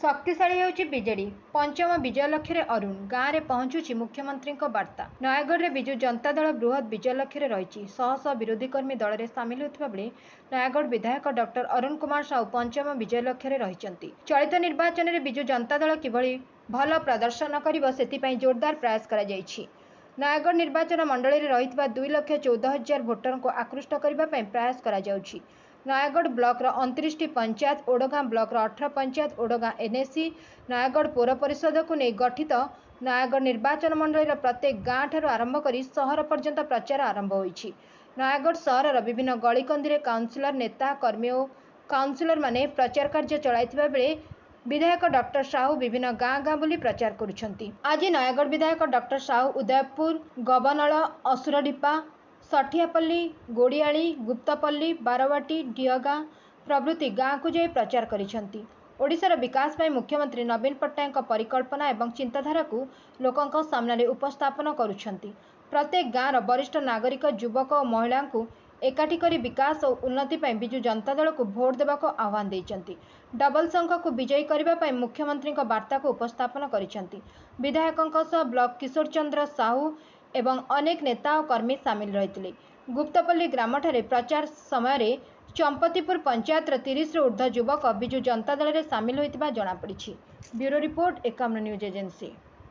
शक्तिशाली होउछि बीजेडी पंचम विजय लक्ष्य अरुण गाँव में पहुंचुछि मुख्यमंत्री वार्ता। नयगढ़ में विजु जनता दल बृहत विजय लक्ष्य रही शह शह विरोधी कर्मी दल में सामिल होता बेले नयगढ़ विधायक डॉक्टर अरुण कुमार साहू पंचम विजय लक्ष्य रही। चलित निर्वाचन में विजु जनता दल किभली भल प्रदर्शन कर जोरदार प्रयास कर नयगढ़ निर्वाचन मंडल में रही 2,14,000 भोटर को आकृष्ट करने प्रयास कर Nayagarh block 29 panchayat Odagaon block 18 panchayat Odagaon NAC Nayagarh पौर परिषद को नहीं गठित नयगढ़ निर्वाचन मंडल प्रत्येक गाँव ठार आरंभ कर सहर पर्यंत प्रचार आरंभ होइछि। नयगढ़ सहर विभिन्न गलीकंदी काउंसिलर नेता कर्मी और काउंसिलर माने प्रचार कार्य चलाइथिबा बेले विधायक डॉक्टर साहू विभिन्न गाँ गाँ बुली प्रचार करुछंती। आज नयगढ़ विधायक डॉक्टर साहू उदयपुर गबनल असुरडीपा सठियापल्ली गोड़ियाली गुप्तपल्ली बारवाटी डिहगाँ प्रभृति गाँ को जाई प्रचार करिसेंती। ओडिशार विकास में मुख्यमंत्री नवीन पट्टनायक परिकल्पना एवं चिंताधारा को लोकों सामने उपस्थापन करुछंती। प्रत्येक गाँव वरिष्ठ नागरिक युवक और महिला को एकाठी करी विकास और उन्नति पर विजु जनता दल को भोट देवा आह्वान देइचंती। डबल संख्या को विजयी करने मुख्यमंत्री वार्ता को उपस्थापन करिसेंती। विधायकों सह ब्लॉक किशोर चंद्र साहू एवं अनेक नेता और कर्मी सामिल रही। गुप्तपल्ली ग्राम ठारे प्रचार समय चंपतीपुर पंचायत 30 ऊर्ध्व युवक विजु जनता दल में सामिल होता जमापड़ी। Bureau report 51 news agency.